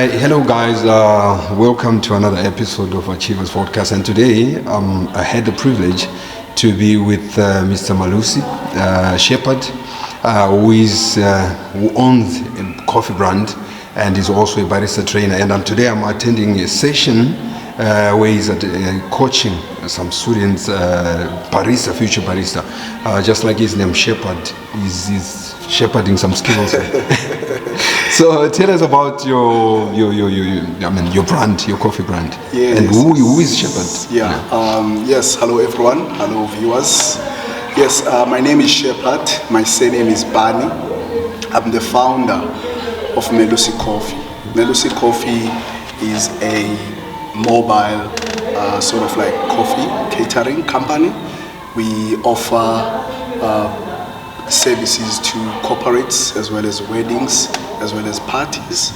Hello guys, welcome to another episode of Achievers Podcast. And today I had the privilege to be with Mr. Malusi Shepherd, who owns a coffee brand and is also a barista trainer. And today I'm attending a session where he's coaching some students, future barista. Just like his name, Shepherd, he's shepherding some skills. So tell us about your brand, your coffee brand, yes. And who is Shepherd? Yes. Hello everyone. Hello viewers. Yes. My name is Shepherd. My surname is Bani. I'm the founder of Malusi Coffee. Malusi Coffee is a mobile sort of like coffee catering company. We offer services to corporates as well as weddings as well as parties.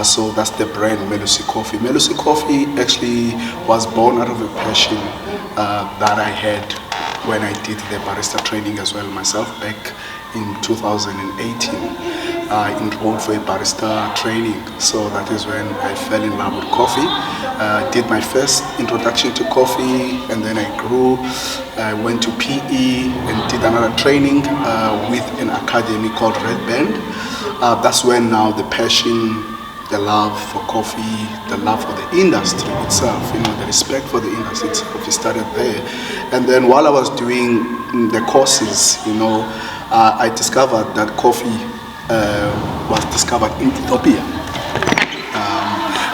So that's the brand Malusi Coffee. Malusi Coffee actually was born out of a passion that I had when I did the barista training as well myself back in 2018. I enrolled for a barista training, so that is when I fell in love with coffee. Did my first introduction to coffee, and then I grew. I went to PE and did another training with an academy called Red Band. That's when now the passion, the love for coffee, the love for the industry itself, the respect for the industry itself, it started there. And then while I was doing the courses, I discovered that coffee was discovered in Ethiopia.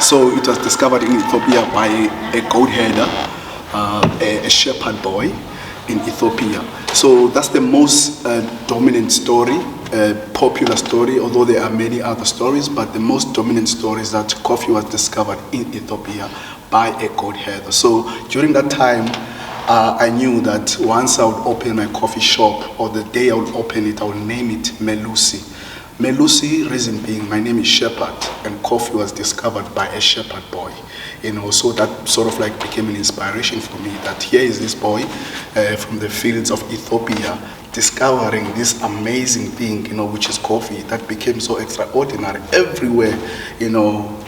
So it was discovered in Ethiopia by a goat herder, a shepherd boy in Ethiopia. So that's the most dominant story, popular story, although there are many other stories, but the most dominant story is that coffee was discovered in Ethiopia by a goat herder. So during that time, I knew that once I would open my coffee shop, or the day I would open it, I would name it Malusi. Malusi, reason being, my name is Shepherd, and coffee was discovered by a shepherd boy. So that sort of like became an inspiration for me, that here is this boy from the fields of Ethiopia discovering this amazing thing, which is coffee, that became so extraordinary everywhere,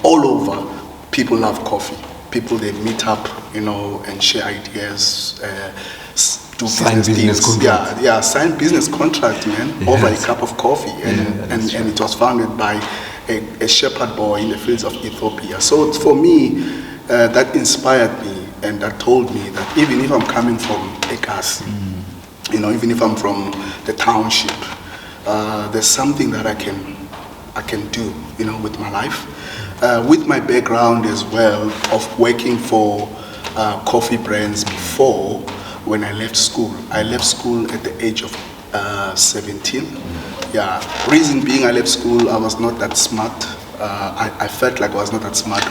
all over. People love coffee. People, they meet up, and share ideas, do sign business contract. Sign business contract, man, yes. Over a cup of coffee, and it was founded by a shepherd boy in the fields of Ethiopia. So for me, that inspired me, and that told me that even if I'm coming from Ekas, even if I'm from the township, there's something that I can do, with my life, with my background as well of working for coffee brands before. When I left school at the age of 17. Reason being, I left school, I was not that smart. I felt like I was not that smart.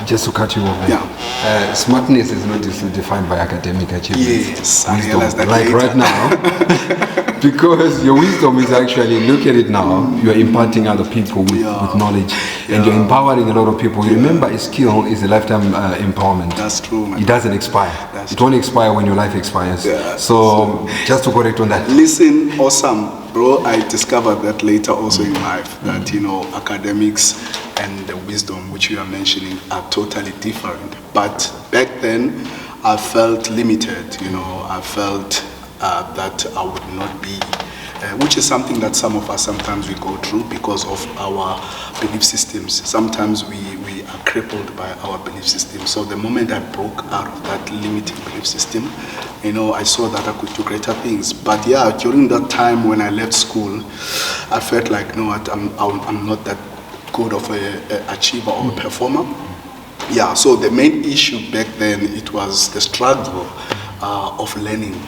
Just to cut you off, smartness is not defined by academic achievements. Yes, I realized that like later. Right now, because your wisdom is actually, look at it now, you are imparting other people with knowledge, and you're empowering a lot of people. Remember, a skill is a lifetime empowerment. That's true, man. It doesn't expire. It won't expire when your life expires. So just to correct on that. Listen, awesome. Bro, I discovered that later also in life, that academics and the wisdom which you are mentioning are totally different. But back then, I felt limited, I felt that I would not be, which is something that some of us sometimes we go through because of our belief systems. Sometimes we are crippled by our belief system. So the moment I broke out of that limiting belief system, I saw that I could do greater things. But during that time when I left school, I felt like, I'm not that good of a achiever or a performer. So the main issue back then, it was the struggle of learning,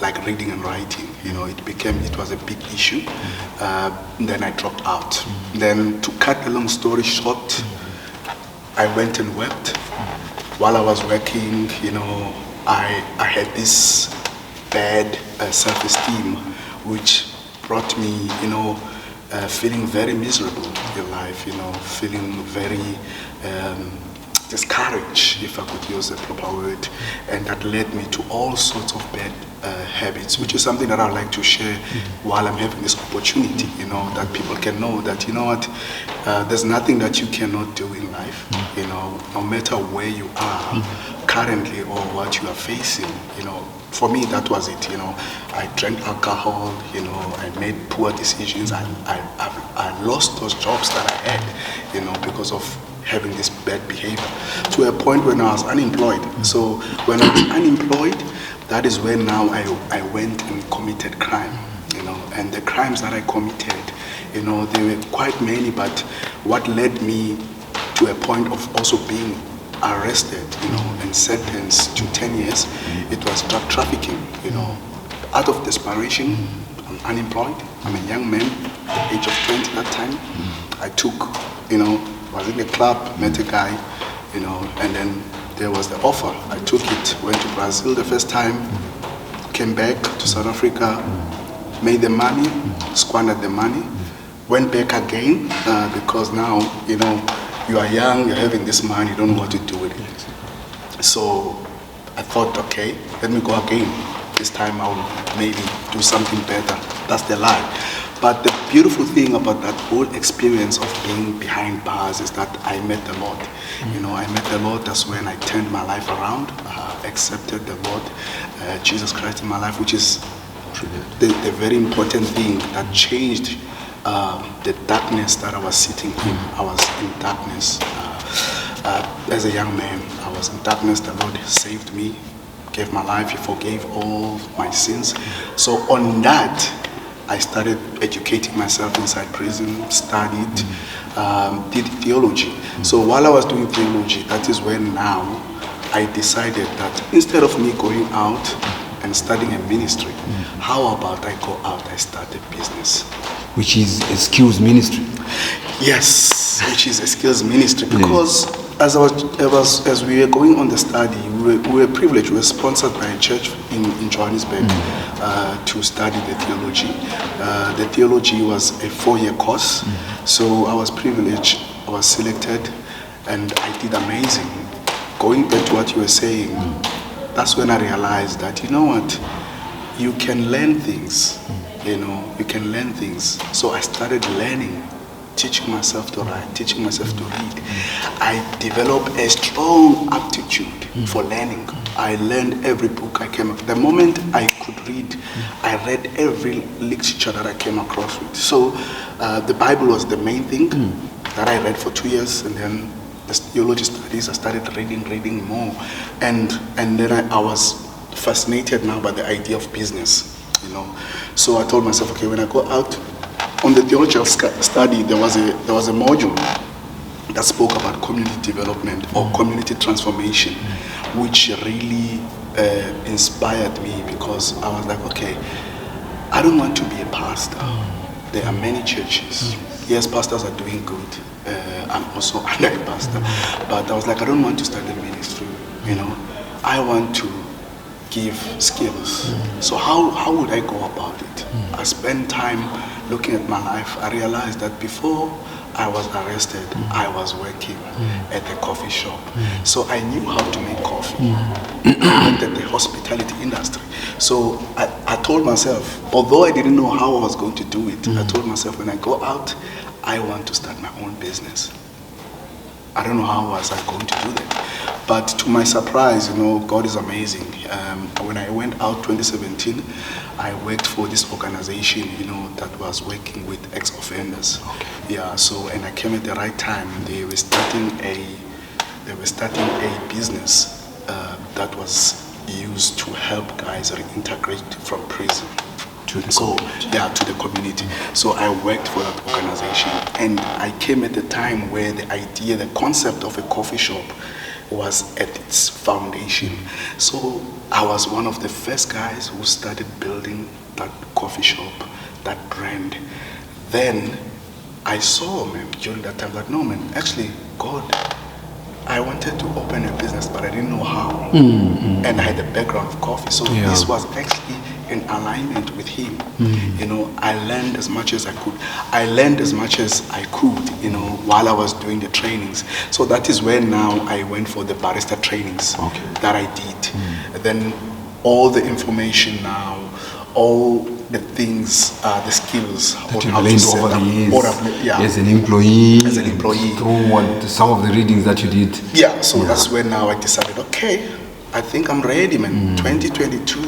like reading and writing. It was a big issue. Then I dropped out. Then, to cut a long story short, I went and wept. While I was working, I had this bad self-esteem, which brought me, feeling very miserable in life, feeling very discouraged, if I could use the proper word, and that led me to all sorts of bad habits, which is something that I'd like to share while I'm having this opportunity, that people can know that, there's nothing that you cannot do in life, no matter where you are currently or what you are facing, For me, that was it, I drank alcohol, I made poor decisions, I lost those jobs that I had, because of having this bad behavior, to a point when I was unemployed. So when I was unemployed, that is when now I went and committed crime, and the crimes that I committed, they were quite many, but what led me to a point of also being arrested, and sentenced to 10 years, it was drug trafficking, out of desperation. I'm unemployed, I'm a young man, at the age of 20 that time. I took, was in a club, met a guy, and then there was the offer. I took it, went to Brazil the first time, came back to South Africa, made the money, squandered the money, went back again, because now, you are young, you're having this money, you don't know what to do with it. So I thought, okay, let me go again. This time I'll maybe do something better. That's the lie. But the beautiful thing about that whole experience of being behind bars is that I met the Lord. I met the Lord. That's when I turned my life around, accepted the Lord, Jesus Christ in my life, which is the very important thing that changed the darkness that I was sitting in. I was in darkness. As a young man, I was in darkness. The Lord saved me, gave my life. He forgave all my sins. So on that, I started educating myself inside prison, studied, did theology. So while I was doing theology, that is when now I decided that instead of me going out and studying a ministry, how about I go out and start a business? Which is a skills ministry. Yes, which is a skills ministry, because as we were going on the study, we were privileged. We were sponsored by a church in Johannesburg to study the theology. The theology was a 4-year course, so I was privileged. I was selected, and I did amazing. Going back to what you were saying, that's when I realized that, you can learn things. You can learn things. So I started learning, teaching myself to write, teaching myself to read. I developed a strong aptitude for learning. I learned every book I came across. The moment I could read, I read every literature that I came across with. So the Bible was the main thing that I read for 2 years, and then the theology studies, I started reading more. And then I was fascinated now by the idea of business. So I told myself, okay, when I go out on the theological study, there was a module that spoke about community development or community transformation, which really inspired me, because I was like, okay, I don't want to be a pastor. There are many churches. Yes, pastors are doing good. I'm also under a pastor, but I was like, I don't want to start a ministry. I want to give skills. So how would I go about it? I spent time looking at my life. I realized that before I was arrested, I was working at a coffee shop. So I knew how to make coffee. I worked at the hospitality industry. So I told myself, although I didn't know how I was going to do it, I told myself, when I go out, I want to start my own business. I don't know how was I going to do that. But to my surprise, God is amazing. When I went out 2017, I worked for this organization, that was working with ex-offenders. Okay. Yeah, and I came at the right time. They were starting a business that was used to help guys reintegrate from prison. To the community. So I worked for that organization, and I came at the time where the concept of a coffee shop was at its foundation. So I was one of the first guys who started building that coffee shop, that brand. Then I saw, during that time, that no, actually, God, I wanted to open a business, but I didn't know how. And I had a background of coffee. So this was actually in alignment with him. You know, I learned as much as I could. I learned as much as I could, you know, while I was doing the trainings. So that is when now I went for the barista trainings that I did. And then all the information now, all the things, the skills that you learned over the years as an employee, through some of the readings that you did. Yeah, so that's when now I decided, okay, I think I'm ready, man. 2022,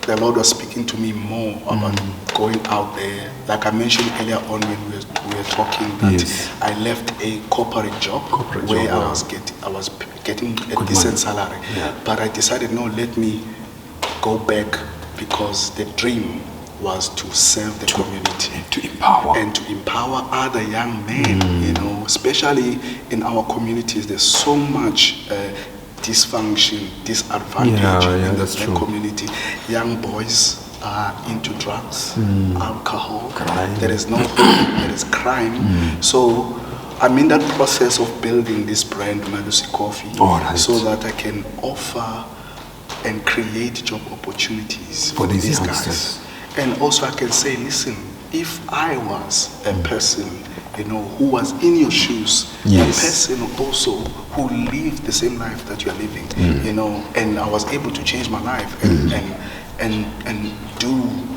the Lord was speaking to me more about going out there. Like I mentioned earlier on when we were talking, that I left a corporate job where I was getting a decent salary. But I decided, no, let me go back, because the dream was to serve the community, to empower other young men. You know, especially in our communities, there's so much dysfunction, disadvantage in the community. Young boys are into drugs, alcohol, crime. There is no hope, there is crime. So I'm in that process of building this brand, Malusi Coffee, so that I can offer and create job opportunities for these guys. And also I can say, listen, if I was a person, you know, who was in your shoes, a person also who lived the same life that you are living, you know, and I was able to change my life and do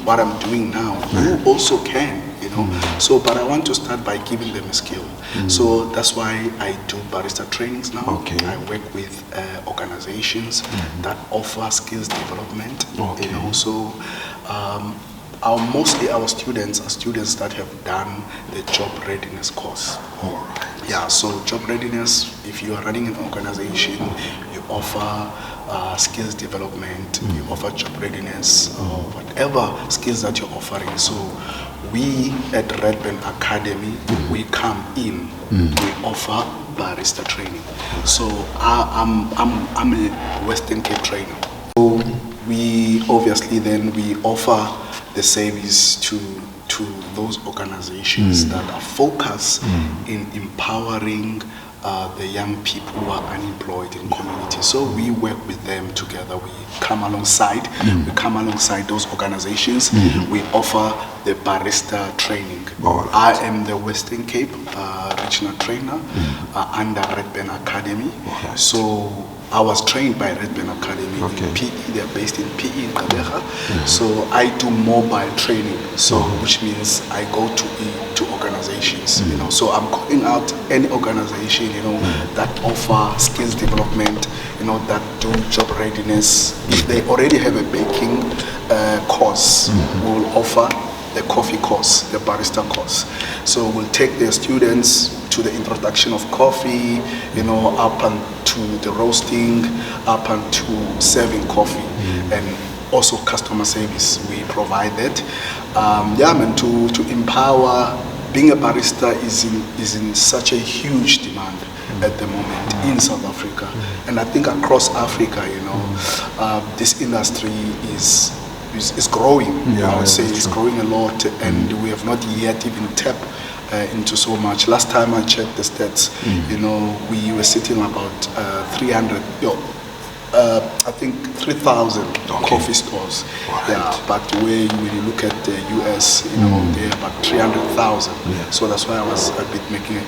what I'm doing now, you also can, you know. So, but I want to start by giving them a skill. So that's why I do barista trainings now. I work with organizations that offer skills development, you know. So mostly our students are students that have done the job readiness course. Yeah, so job readiness, if you are running an organization, you offer skills development, you offer job readiness, or whatever skills that you're offering. So we at Redburn Academy, we come in, we offer barista training. So I'm a Western Cape trainer. So we obviously then we offer the service to those organizations that are focused in empowering the young people who are unemployed in community. So we work with them together. We come alongside. We come alongside those organizations. We offer the barista training. I am the Western Cape regional trainer under Redburn Academy. So I was trained by Redburn Academy in PE. They're based in PE in Kabeja. So I do mobile training. So which means I go to organizations. You know, so I'm calling out any organization, you know, that offer skills development, you know, that do job readiness. If they already have a baking course, we'll offer the coffee course, the barista course. So we'll take their students to the introduction of coffee, you know, up to the roasting, up to serving coffee, and also customer service. We provide that. And to empower. Being a barista is in such a huge demand at the moment in South Africa, and I think across Africa, you know, this industry is growing. I would say it's growing a lot, and we have not yet even tapped into so much. Last time I checked the stats, you know, we were sitting about 300. I think 3,000 coffee stores. But when you look at the US, you know, they're about 300,000. So that's why I was a bit making it,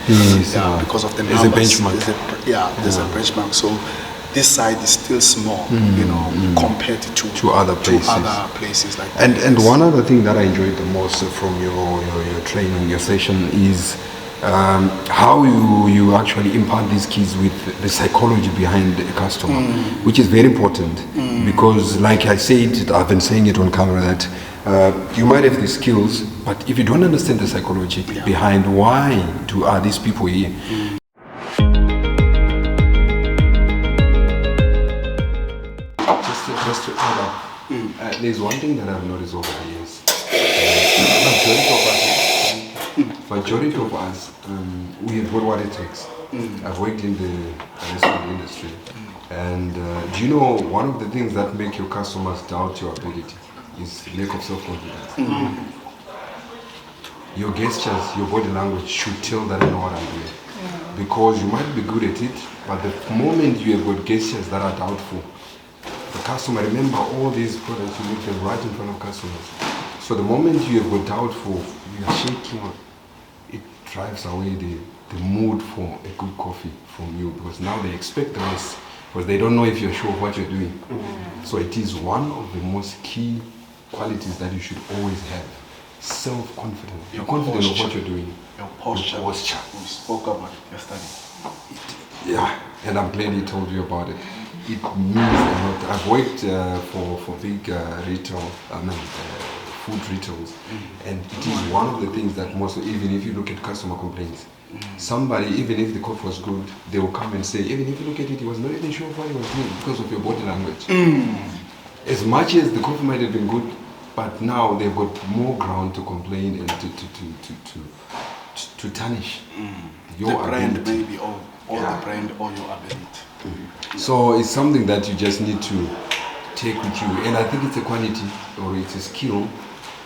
because of the numbers. There's a benchmark. There's a benchmark. So this side is still small, you know, compared to other places like that. And one other thing that I enjoyed the most from your training, your session, is how you actually impart these kids with the psychology behind a customer, which is very important, because like I said, I've been saying it on camera, that you might have the skills, but if you don't understand the psychology behind why are these people here, just to add up, there's one thing that I've noticed over the years. Majority of us, we have got what it takes. I've worked in the restaurant industry, and do you know one of the things that make your customers doubt your ability is lack of self-confidence. Your gestures, your body language should tell that I know what I'm doing, because you might be good at it, but the moment you have got gestures that are doubtful, the customer, remember all these products, you make them right in front of customers. So the moment you have got doubtful, you are shaking, it drives away the mood for a good coffee from you, because now they expect the rest, because they don't know if you're sure of what you're doing. So it is one of the most key qualities that you should always have. Self-confidence. You're confident of what you're doing. Your posture. Your posture. We spoke about it yesterday. Yeah, and I'm glad he told you about it. It means a lot. I've worked for big retail, food retails, and it is one of the things that most, even if you look at customer complaints, somebody, even if the coffee was good, they will come and say, even if you look at it, he was not even sure of what he was doing because of your body language. As much as the coffee might have been good, but now they've got more ground to complain and to tarnish your the brand ability. maybe, or the brand or your ability. So it's something that you just need to take with you, and I think it's a quality or it's a skill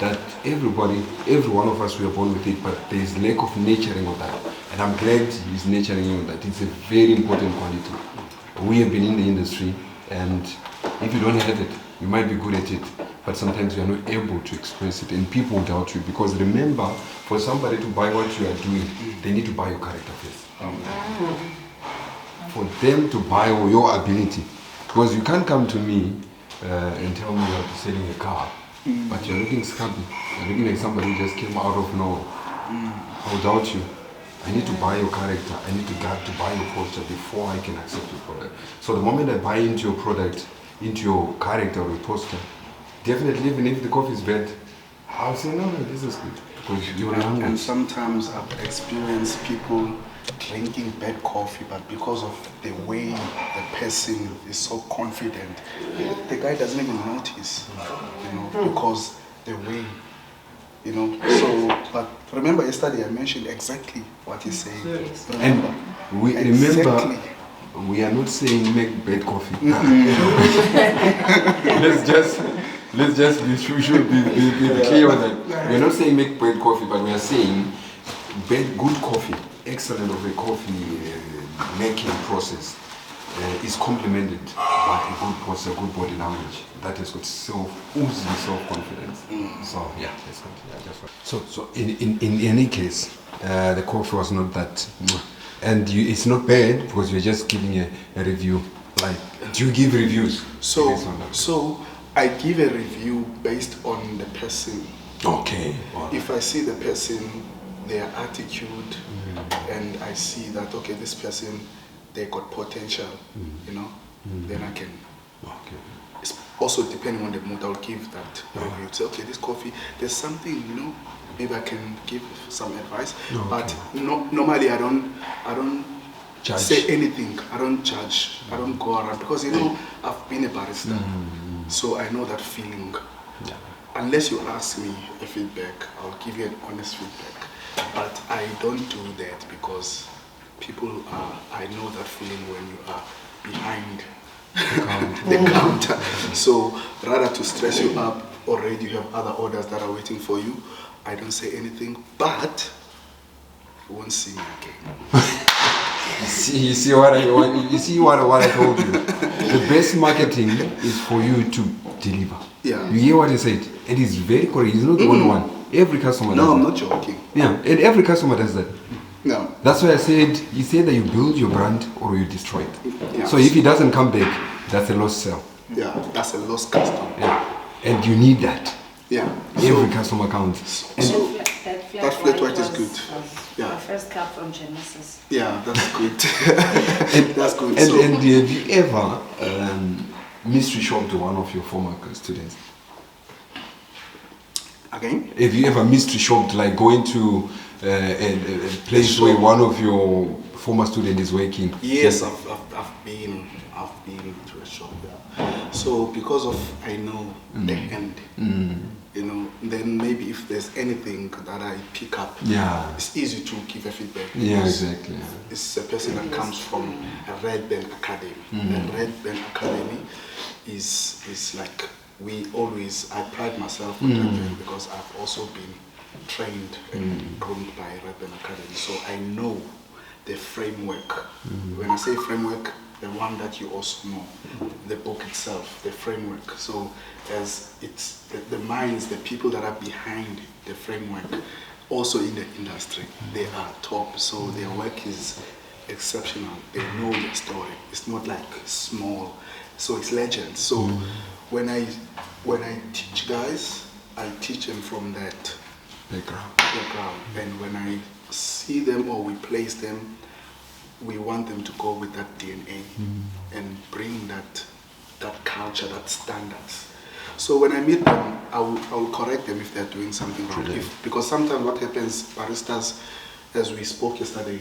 that every one of us, we are born with it, but there's lack of nurturing of that, and I'm glad he's nurturing you that. It's a very important quality. We have been in the industry, and if you don't have it, you might be good at it, but sometimes you are not able to express it, and people doubt you, because remember, for somebody to buy what you are doing, they need to buy your character first. For them to buy your ability, because you can't come to me and tell me you're selling a car, but you're looking scabby, you're looking like somebody who just came out of nowhere. I'll doubt you. I need to buy your character, I need to buy your posture before I can accept your product. So the moment I buy into your product, into your character or your posture, definitely, even if the coffee is bad, I'll say, no, this is good, because you're language. And sometimes I've experienced people drinking bad coffee, but because of the way the person is so confident, the guy doesn't even notice, because the way, So, but remember yesterday I mentioned exactly what he's saying. And we remember, we are not saying make bad coffee. let's just be clear on that. We're not saying make bad coffee, but we are saying good coffee, excellent of a coffee making process is complemented by a good posture, good body language that has got oozing self-confidence. So yeah, that's good. Yeah, that's right. So in any case, the coffee was not that, and it's not bad because you're just giving a review. Like, do you give reviews? So I give a review based on the person. Okay. If I see the person, their attitude, and I see that, okay, this person, they got potential, then I can. Okay. It's also depending on the mood, I'll give that review. Say, okay, this coffee, there's something, maybe I can give some advice. Okay. But normally I don't Judge. say anything. I don't judge. I don't go around, because I've been a barista, so I know that feeling. Yeah. Unless you ask me a feedback, I'll give you an honest feedback. But I don't do that because I know that feeling when you are behind the counter. So rather to stress you up, already you have other orders that are waiting for you, I don't say anything, but you won't see me again. You see what I told you. The best marketing is for you to deliver. Yeah. You hear what he said? It is very correct. He's not the only one. Every customer does No, I'm that. not joking. Yeah, and every customer does that. No. That's why I said, you say that you build your brand or you destroy it. Yeah. So if he doesn't come back, that's a lost sale. Yeah, that's a lost customer. Yeah, and you need that. Yeah. Every customer counts. And That flat white is good. Yeah. My first cup from Genesis. Yeah, that's good. That's good. And have you ever mystery shopped one of your former students? Again? Have you ever mystery shopped, like going to a place where one of your former students is working? Yes, I've been to a shop. Yeah. So because of I know the end, then maybe if there's anything that I pick up, it's easy to give a feedback. Yeah, exactly. It's a person that comes from a Red Band Academy. The Red Band Academy is like I pride myself on Red Band because I've also been trained and groomed by Red Band Academy. So I know the framework. When I say framework, the one that you also know, the book itself, the framework. So as it's the minds, the people that are behind the framework, also in the industry, they are top. So their work is exceptional. They know the story. It's not like small. So it's legend. So when I teach guys, I teach them from that background. And when I see them or we place them, we want them to go with that DNA and bring that culture, that standards. So when I meet them, I will correct them if they're doing something wrong. Because sometimes what happens, baristas, as we spoke yesterday,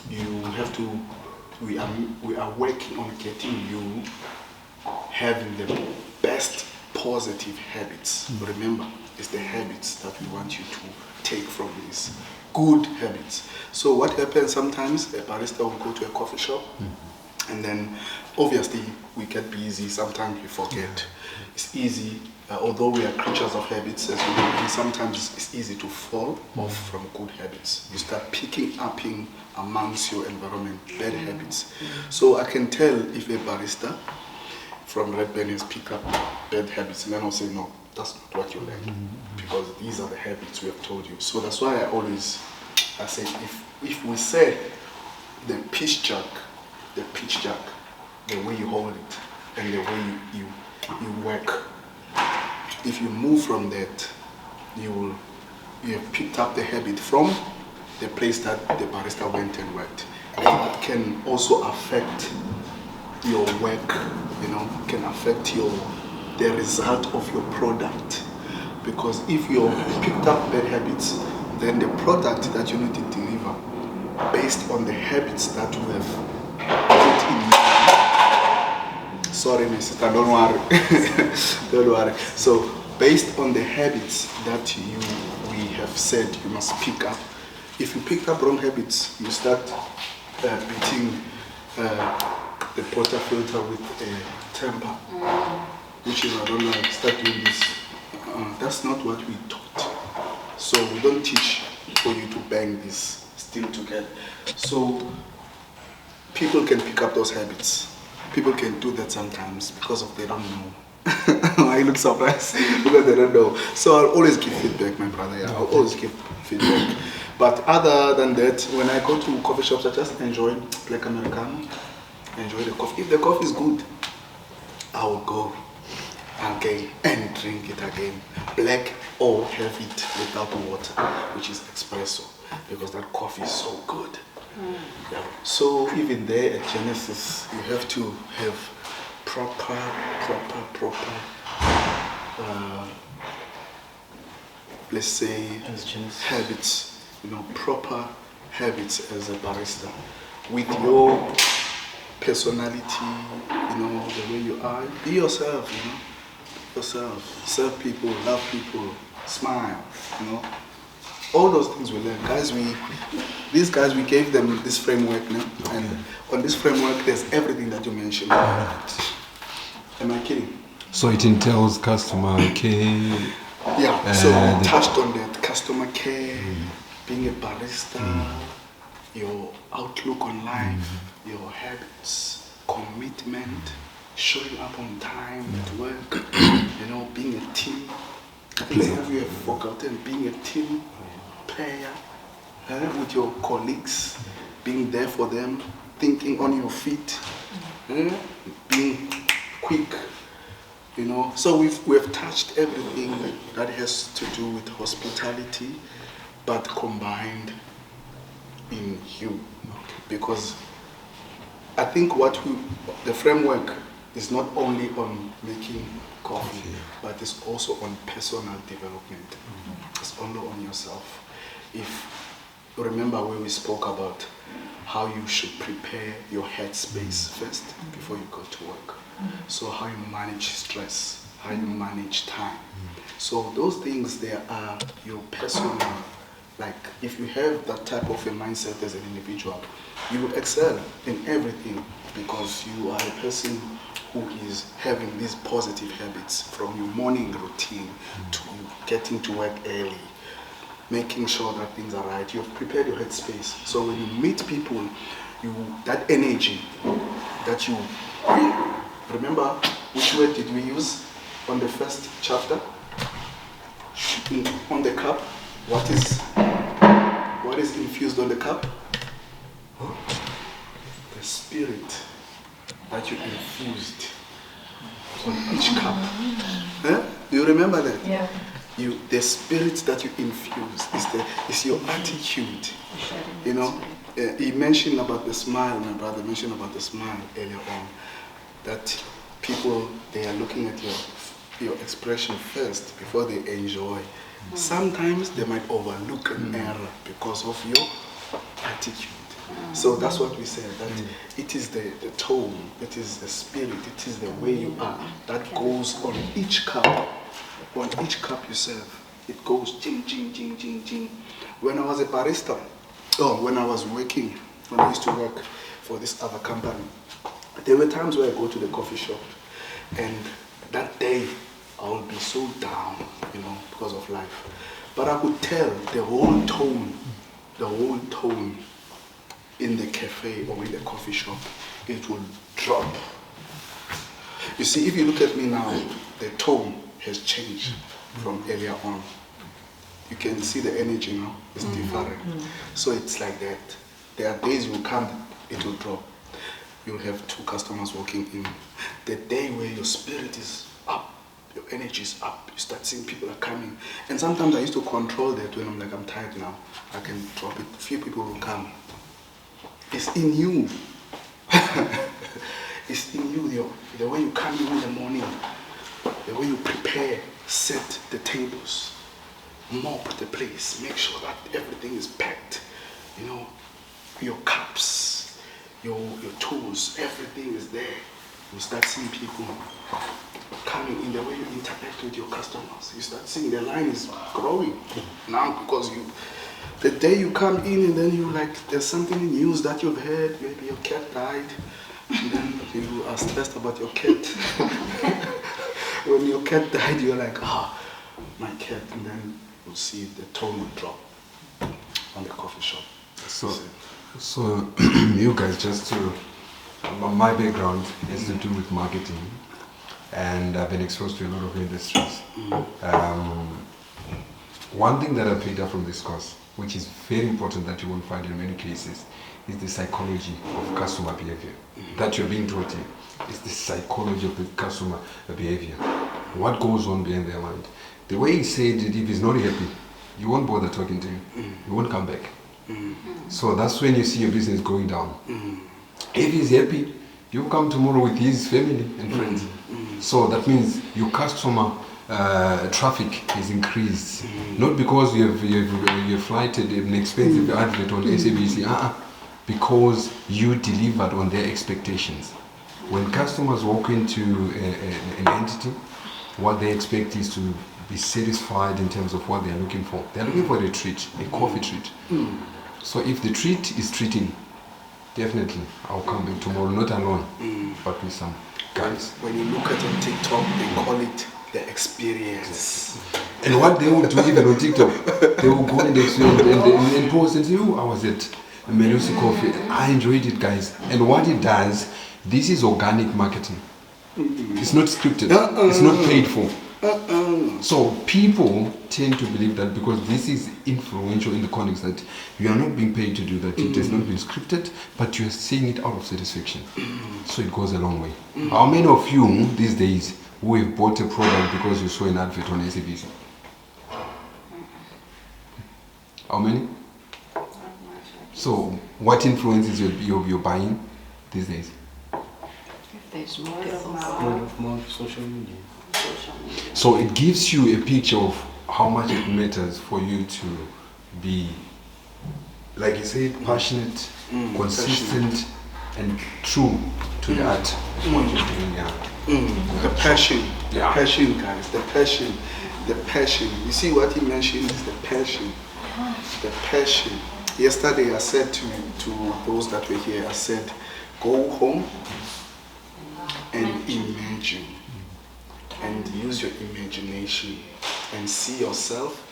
we are working on getting you having the best positive habits. Remember, it's the habits that we want you to take from these good habits. So what happens sometimes, a barista will go to a coffee shop and then obviously we get busy, sometimes we forget. It's easy, although we are creatures of habits, as you know, sometimes it's easy to fall off from good habits. You start picking up in amongst your environment bad habits. So I can tell if a barista from Red Pen has picked up bad habits, and then I'll say, no, that's not what you learn, because these are the habits we have told you. So that's why I say, if we say the pitch jack, the way you hold it and the way you work, if you move from that, you have picked up the habit from the place that the barista went and worked. And that can also affect your work, can affect the result of your product. Because if you picked up bad habits, then the product that you need to deliver based on the habits that you have put in you. Sorry, my sister, don't worry. Don't worry. So based on the habits that we have said you must pick up, if you picked up wrong habits, you start beating the portafilter with a temper, which is, I don't know, start doing this. That's not what we taught. So we don't teach for you to bang this still together. So people can pick up those habits. People can do that sometimes because they don't know. I look surprised because they don't know. So I'll always give feedback, my brother. Yeah, I'll always give feedback. But other than that, when I go to coffee shops, I just enjoy black Americano. Enjoy the coffee. If the coffee is good, I will go again and drink it again. Black or have it without water, which is espresso, because that coffee is so good. Yeah. So even there at Genesis, you have to have proper let's say habits, proper habits as a barista with your personality, the way you are. Be yourself, yourself. Serve people, love people, smile, all those things we learn. Guys, these guys, we gave them this framework, and on this framework, there's everything that you mentioned. Am I kidding? So it entails customer care. Yeah, so we touched on that. Customer care, being a barista, your outlook on life, your habits, commitment, showing up on time at work, being a team. Some of you have forgotten being a team player with your colleagues, being there for them, thinking on your feet, being quick. So we've touched everything that has to do with hospitality, but combined in you. Because I think the framework is not only on making coffee, but it's also on personal development. It's only on yourself. If you remember where we spoke about how you should prepare your headspace first before you go to work. So how you manage stress, how you manage time. So those things, they are your personal, like if you have that type of a mindset as an individual, you will excel in everything because you are a person who is having these positive habits from your morning routine to getting to work early, making sure that things are right. You've prepared your headspace. So when you meet people, that energy that you remember which word did we use on the first chapter? On the cup, what is infused on the cup? The spirit that you infused on each cup. Do you remember that? Yeah. The spirit that you infuse is your attitude. You know, he mentioned about the smile. My brother mentioned about the smile earlier on. That people, they are looking at your expression first before they enjoy. Sometimes they might overlook an error because of your attitude. So that's what we said, that it is the tone, it is the spirit, it is the way you are that goes on each cup. On each cup you serve, it goes ching, ching, ching, ching, ching. When I was a barista, when I used to work for this other company, there were times where I go to the coffee shop and that day I would be so down, because of life. But I could tell the whole tone in the cafe or in the coffee shop, it will drop. You see, if you look at me now, the tone has changed from earlier on. You can see the energy now is different. So it's like that. There are days you will come, it will drop. You'll have 2 customers walking in. The day where your spirit is up, your energy is up, you start seeing people are coming. And sometimes I used to control that when I'm like, I'm tired now, I can drop it. Few people will come. It's in you. It's in you, the way you come in the morning, the way you prepare, set the tables, mop the place, make sure that everything is packed. Your cups, your tools, everything is there. You start seeing people coming in, the way you interact with your customers. You start seeing the line is growing now because the day you come in and then there's something in news that you've heard, maybe your cat died, and then you are stressed about your cat. When your cat died, you're like, my cat, and then you'll see the tone will drop on the coffee shop. So you guys, my background has to do with marketing, and I've been exposed to a lot of industries. One thing that I picked up from this course, which is very important that you won't find in many cases, is the psychology of customer behavior that you're being taught here. It's the psychology of the customer behavior. What goes on behind their mind. The way he said it, if he's not happy, you won't bother talking to him. You won't come back. So that's when you see your business going down. If he's happy, you come tomorrow with his family and friends. So that means your customer traffic is increased. Not because you've flighted an expensive advert on SABC, because you delivered on their expectations. When customers walk into an entity, what they expect is to be satisfied in terms of what they are looking for. They are looking for a treat, a coffee treat. So if the treat is treating, definitely I'll come back tomorrow, not alone, but with some guys. When you look at on TikTok, they call it the experience. And what they will do even on TikTok, they will go and post and say, I was at Malusi Coffee. I enjoyed it, guys. And what it does, this is organic marketing. It's not scripted. It's not paid for. So people tend to believe that because this is influential in the context that you are not being paid to do that. It has not been scripted, but you are seeing it out of satisfaction. So it goes a long way. How many of you these days who have bought a product because you saw an advert on SABC? How many? So what influences your buying these days? There's more social media. So it gives you a picture of how much it matters for you to be, like you said, passionate, consistent, and true to the art of what you're doing. The passion, guys, the passion. You see what he mentioned is the passion. The passion. Yesterday I said to those that were here, I said, go home and imagine. And use your imagination and see yourself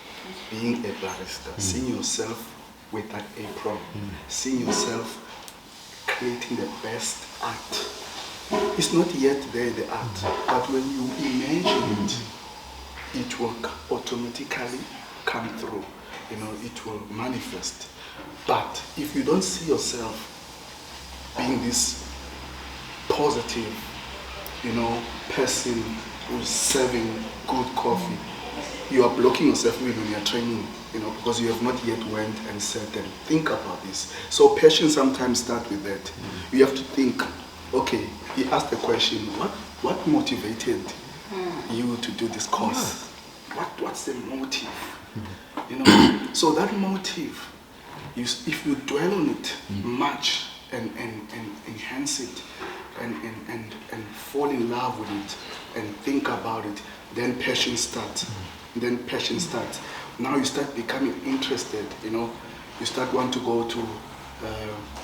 being a barista, seeing yourself with that apron, seeing yourself creating the best art it's not yet there, the art, but when you imagine it, it will automatically come through. You know, it will manifest. But if you don't see yourself being this positive, you know, person who's serving good coffee, you are blocking yourself even when you're training, you know, because you have not yet went and said and think about this. So passion sometimes starts with that. You have to think, okay, he asked the question, what motivated you to do this course? What's the motive? You know, so that motive, if you dwell on it much and enhance it and fall in love with it and think about it, then passion starts. Now you start becoming interested, you know. You start want to go to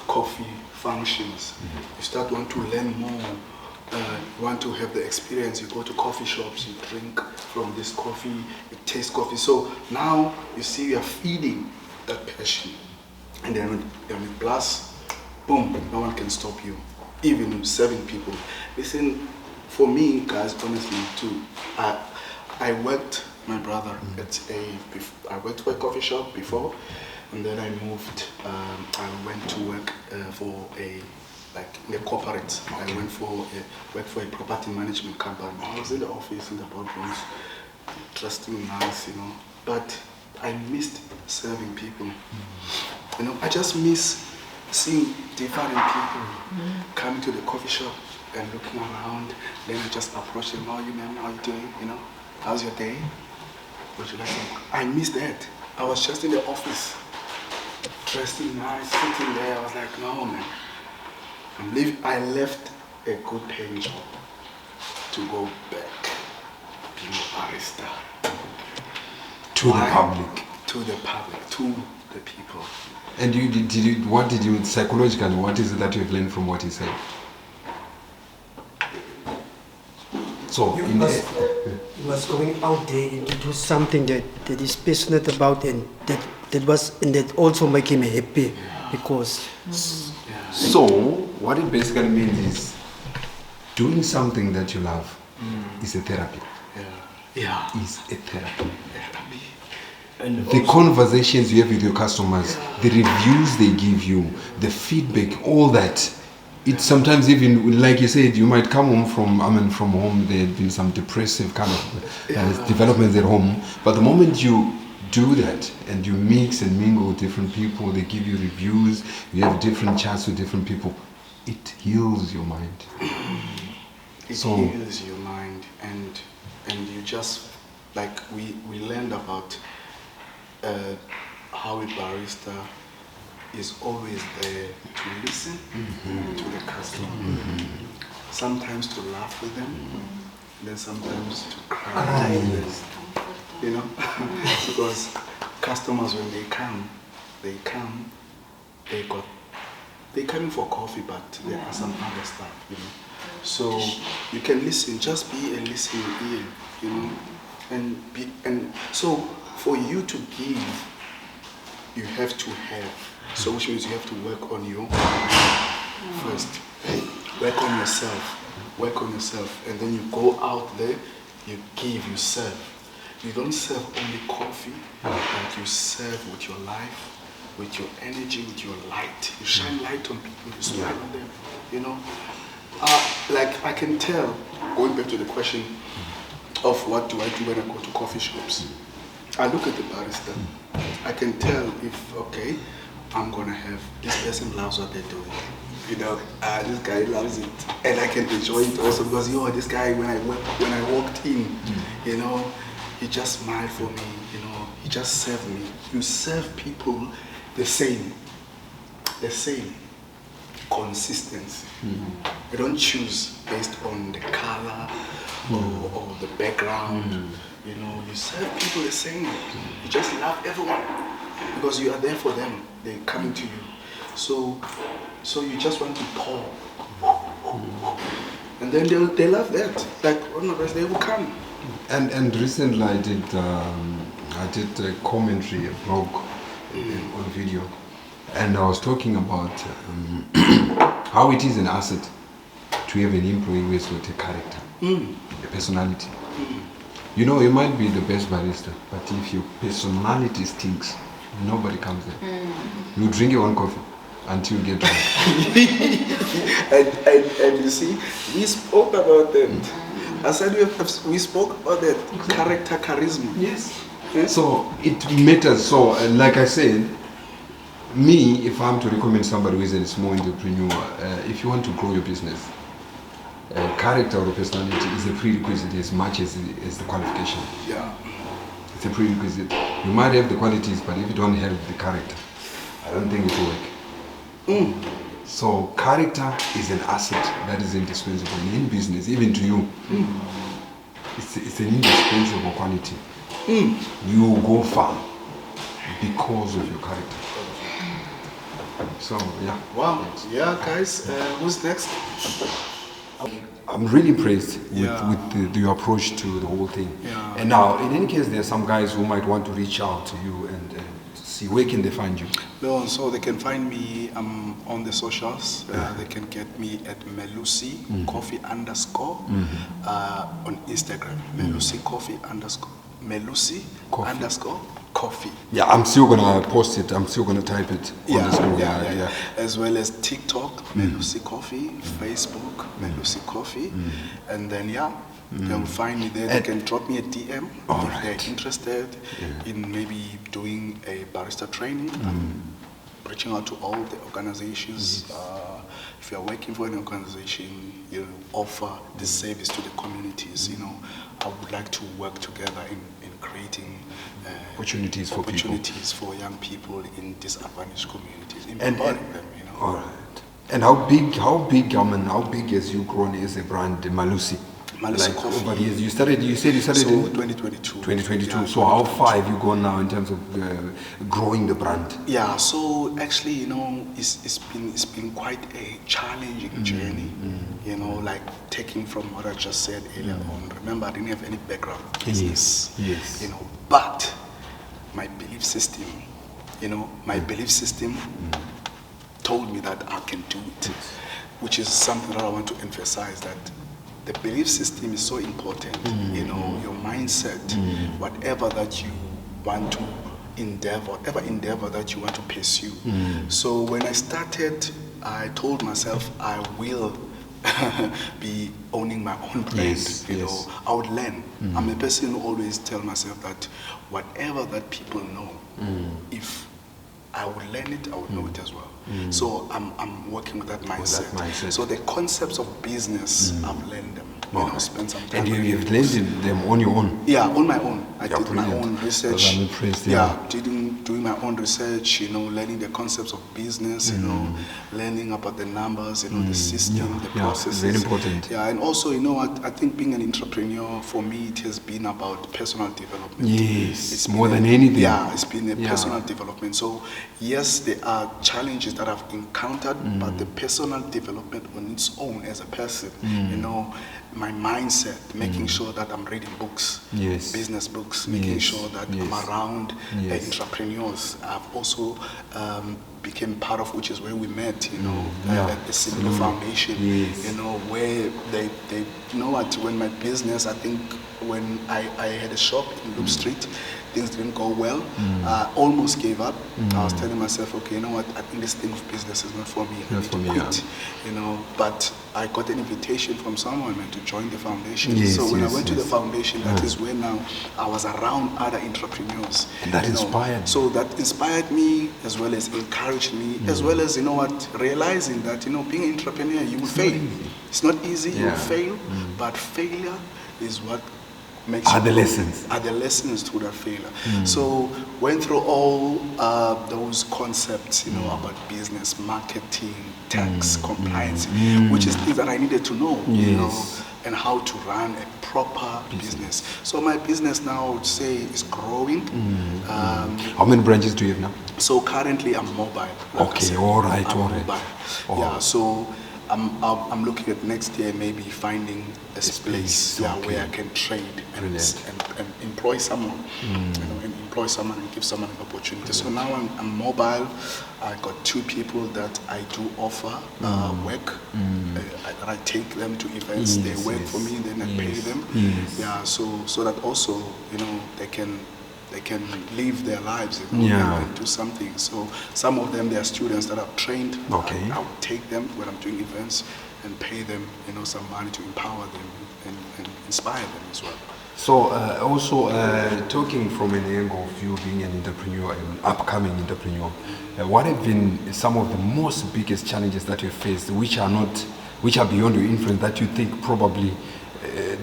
coffee functions. You start want to learn more. Want to have the experience. You go to coffee shops, you drink from this coffee, you taste coffee. So now you see you are feeding that passion. And then when it blasts, boom, no one can stop you. Even serving people. Listen, for me, guys, honestly, too, I worked, my brother, I worked for a coffee shop before, and then I moved, I went to work for in a corporate. I went worked for a property management company. I was in the office, in the boardrooms, trusting nice, you know, but I missed serving people. You know, I just miss seeing different people coming to the coffee shop and looking around. Then I just approach them. How are you, man? How are you doing? You know, how's your day? Would you like some? I miss that. I was just in the office, dressed nice, sitting there. I was like, no, man. I left a good paying job to go back being a barista. To the public. To the public, to the people. And what did you psychologically, what is it that you've learned from what he said? So You was going out there and to do something that is passionate about, and that also make him happy, because. So what it basically means is doing something that you love is a therapy. Yeah. Is a therapy. And The conversations you have with your customers, the reviews they give you, the feedback, all that. It's sometimes even, like you said, you might come home from home, there had been some depressive kind of developments at home. But the moment you do that and you mix and mingle with different people, they give you reviews, you have different chats with different people, it heals your mind. It heals your mind, and you just, like we learned about how a barista is always there to listen to the customer. Sometimes to laugh with them, then sometimes to cry with them. You know, because customers, when they come, they're coming for coffee, but there are some other stuff, you know. So you can listen, just be a listening ear, you know, and so for you to give, you have to have. So which means you have to work on you first. Work on yourself, and then you go out there, you give, you serve. You don't serve only coffee, but you serve with your life, with your energy, with your light. You shine light on people, you smile on them, you know. Like I can tell, going back to the question of what do I do when I go to coffee shops, I look at the barista. I can tell if, okay, I'm gonna have, this person loves what they're doing. You know, this guy loves it, and I can enjoy it also because this guy, when I walked in, you know, he just smiled for me. You know, he just served me. You serve people the same consistency. You don't choose based on the color or the background. You know, you serve people the same. You just love everyone because you are there for them. They're coming to you. So you just want to pour. And then they love that. Like, one of us, they will come. And recently I did a commentary, a blog on video, and I was talking about how it is an asset to have an employee who has got a character, a personality. You know, you might be the best barista, but if your personality stinks, nobody comes there. You drink your own coffee until you get drunk. and you see, we spoke about that. I said we spoke about that character, charisma. Yes. So it matters. So, like I said, me, if I'm to recommend somebody who is a small entrepreneur, if you want to grow your business, character or personality is a prerequisite as much as the qualification. Yeah. It's a prerequisite. You might have the qualities, but if you don't have the character, I don't think it will work. So character is an asset that is indispensable in business, even to you. It's an indispensable quality. You go far because of your character. So yeah. Wow. Yeah, guys. Who's next? I'm really impressed Yeah. with your approach to the whole thing. Yeah. And now, in any case, there are some guys who might want to reach out to you and see where can they find you. No, so they can find me on the socials. They can get me at Malusi Coffee _ on Instagram. Malusi Coffee _ Malusi Coffee. _coffee. Yeah, I'm still gonna post it. I'm still gonna type it on the screen. Yeah. As well as TikTok, Malusi Coffee, Facebook, Malusi Coffee, and then they'll find me there. They can drop me a DM if they're interested in maybe doing a barista training. I'm reaching out to all the organizations. If you're working for an organization, you offer this service to the communities. You know, I would like to work together in creating Opportunities for for young people in disadvantaged communities, empowering them. You know. All right. And how big? How big has you grown as a brand, Malusi? Malusi Coffee. Over the years, you said you started So in 2022. 2022. Yeah, So how far have you gone now in terms of growing the brand? Yeah, so actually, you know, it's been quite a challenging journey. You know, like taking from what I just said earlier on. Remember, I didn't have any background in business. Yes. You know, but my belief system, told me that I can do it, which is something that I want to emphasize, that the belief system is so important. You know, your mindset, whatever that you want to whatever endeavor that you want to pursue. So when I started, I told myself I will be owning my own brand. You know, I would learn. I'm a person who always tell myself that whatever that people know, if I would learn it, I would know it as well. So I'm working with that mindset. So the concepts of business, I've learned them. You know, spend some time. And you've learned them on your own? Yeah, on my own. I did brilliant. my own research. I'm impressed, doing my own research, you know, learning the concepts of business, you know, learning about the numbers, you know, the system, the processes. Very important. Yeah, and also, you know, I think being an entrepreneur, for me, it has been about personal development. Yes, It's more been than anything. Yeah, it's been a personal development. So, yes, there are challenges that I've encountered, but the personal development on its own as a person, you know, my mindset, making sure that I'm reading books, business books, making sure that I'm around entrepreneurs. I've also became part of, which is where we met, you know, at the Simple Foundation, you know, where they, you know what, when my business, I think when I had a shop in Loop Street, things didn't go well. I almost gave up. I was telling myself, okay, you know what, I think this thing of business is not for me. I need to quit, you know. But I got an invitation from someone to join the foundation. So when I went to the foundation, that is where now I was around other entrepreneurs. And that inspired. So that inspired me, as well as encouraged me, as well as, you know what, realizing that, you know, being an entrepreneur, you will fail. It's not easy, you will fail, but failure is what makes Are the lessons to that failure. So went through all those concepts, you know, about business, marketing, tax, compliance, which is things that I needed to know, you know, and how to run a proper business. So my business now, I would say, is growing. How many branches do you have now? So currently I'm mobile. Okay, all right. Mobile. Yeah, so I'm looking at next year maybe finding a space, okay. where I can trade and employ someone, and employ someone and give someone an opportunity. So now I'm mobile. I got 2 people that I do offer work. That I take them to events. They work for me, then I pay them. Yeah, so that also they can live their lives and do something. So some of them, they are students that I've trained. Okay. I would take them when I'm doing events and pay them, some money to empower them and inspire them as well. So also talking from an angle of you being an entrepreneur, an upcoming entrepreneur, what have been some of the most biggest challenges that you faced, which are beyond your influence, that you think probably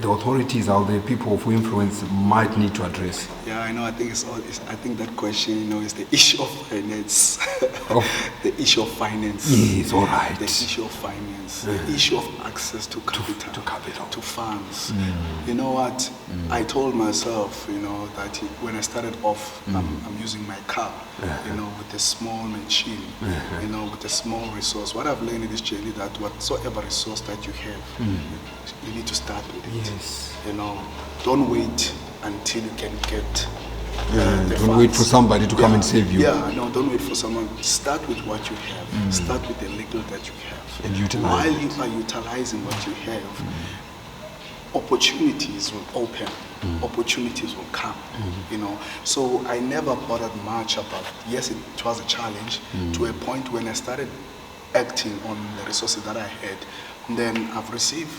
the authorities out there, people of influence, might need to address? Yeah, I know. I think that question, is the issue of finance. The issue of finance. Yes, all right. The issue of finance. The issue of access to capital, to funds. You know what? I told myself, that when I started off, I'm using my car, with a small machine, with a small resource. What I've learned in this journey, that whatsoever resource that you have, you need to start with it. Yes. Don't wait until you can get don't wait for somebody to come and save you. Yeah, no, don't wait for someone. Start with what you have. Start with the little that you have. And utilize While it. you are utilizing what you have, opportunities will open. Opportunities will come. So I never bothered much about. Yes, it was a challenge to a point when I started acting on the resources that I had. Then I've received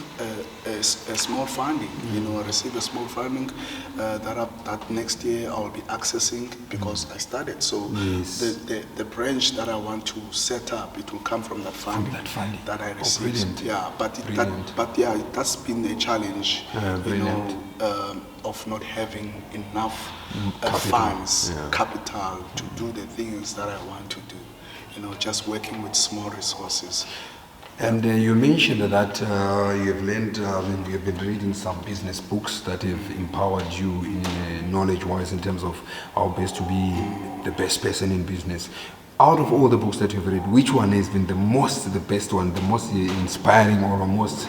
a small funding. I received a small funding that next year I'll be accessing because I started. So the branch that I want to set up, it will come from that funding, that I received. Brilliant. Yeah, that's been a challenge. Of not having enough funds, capital to do the things that I want to do. Just working with small resources. And you mentioned that you have learned, you have been reading some business books that have empowered you in knowledge-wise in terms of how best to be the best person in business. Out of all the books that you've read, which one has been the best one, the most inspiring, or the most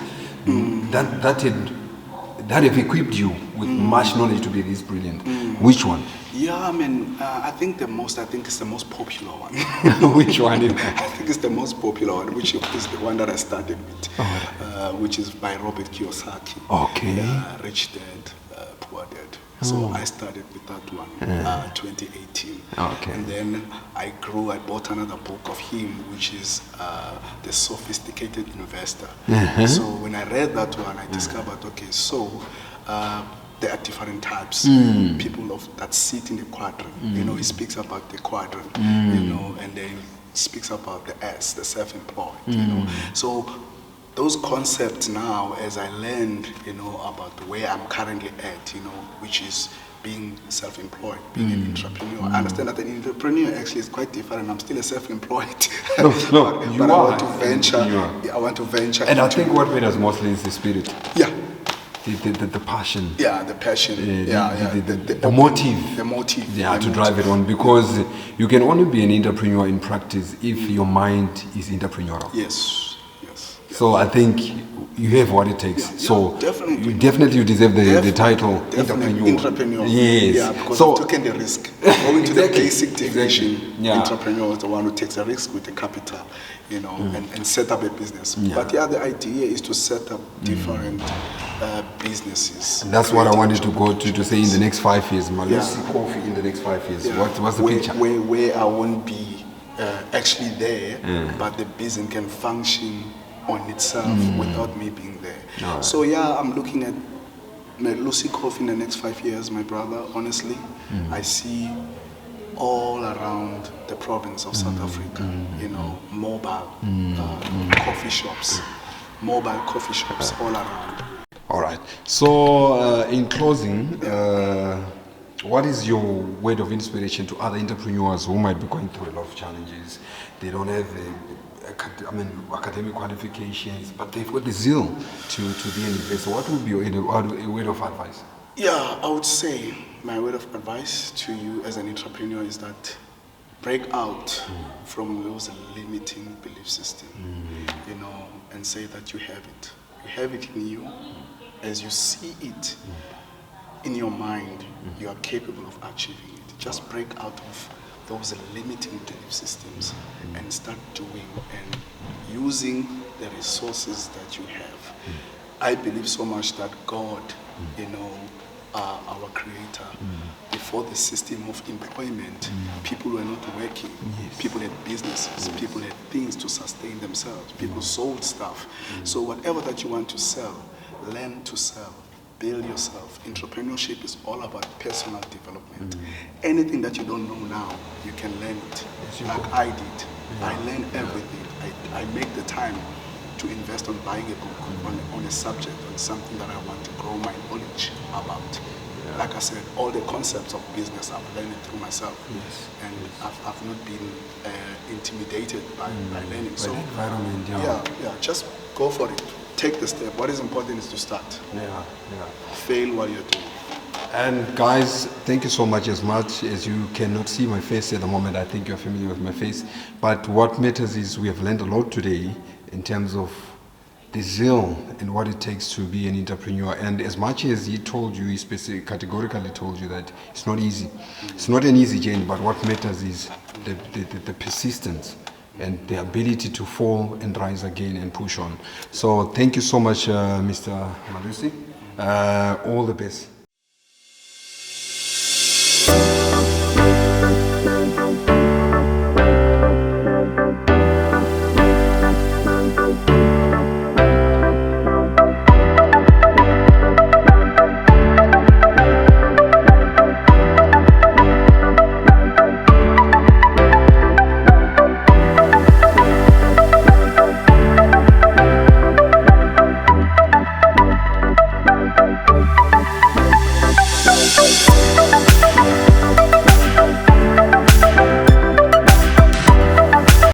that have equipped you with much knowledge to be this brilliant? Which one? Yeah, I think it's the most popular one. Which one? I think it's the most popular one, which is the one that I started with, which is by Robert Kiyosaki. Okay. Rich Dad, Poor Dad. So I started with that one, 2018. Okay. And then I bought another book of him, which is The Sophisticated Investor. So when I read that one, I discovered, there are different types, people that sit in the quadrant. He speaks about the quadrant, and then he speaks about the S, the self-employed. So those concepts now, as I learned, about where I'm currently at, which is being self-employed, being an entrepreneur. I understand that an entrepreneur actually is quite different. I'm still a self-employed. But I want to venture. I want to venture. And I think what matters mostly is the spirit. Yeah. The passion. Yeah, the passion. The motive. The motive. Yeah, to drive it on, because you can only be an entrepreneur in practice if your mind is entrepreneurial. Yes. So I think you have what it takes. Definitely. You deserve the title entrepreneur. Yes. Yeah, because I've taken the risk. Going to the basic definition, Yeah. entrepreneur is the one who takes a risk with the capital, and set up a business. Yeah. But the idea is to set up different businesses. And that's what I wanted to go to say in the next 5 years. Malusi Coffee in the next 5 years. Yeah. What's the picture? Where I won't be actually there, but the business can function on itself without me being there. Right. So I'm looking at Malusi Coffee in the next 5 years, my brother. Honestly, I see all around the province of South Africa, mobile coffee shops all around. All right. So in closing, what is your word of inspiration to other entrepreneurs who might be going through a lot of challenges? They don't have academic qualifications, but they've got the zeal to be an investor. What would be your word of advice? Yeah, I would say my word of advice to you as an entrepreneur is that break out from those limiting belief systems. and say that you have it. You have it in you. As you see it in your mind, you are capable of achieving it. Just break out of those limiting belief systems and start doing and using the resources that you have. I believe so much that God, our creator, before the system of employment, people were not working. People had businesses, people had things to sustain themselves, people sold stuff. So whatever that you want to sell, learn to sell, build yourself. Entrepreneurship is all about personal development. Anything that you don't know now, you can learn it. Like I did. I learned everything. I make the time to invest on buying a book on a subject, on something that I want to grow my knowledge about. Like I said, all the concepts of business I've learned it through myself, and I've not been intimidated by learning. So environment, just go for it. Take the step. What is important is to start. Fail while you're doing. And guys, thank you so much. As much as you cannot see my face at the moment, I think you're familiar with my face. But what matters is we have learned a lot today in terms of the zeal and what it takes to be an entrepreneur. And as much as he told you, he categorically told you that it's not easy. It's not an easy journey, but what matters is the persistence and the ability to fall and rise again and push on. So thank you so much, Mr. Malusi. All the best.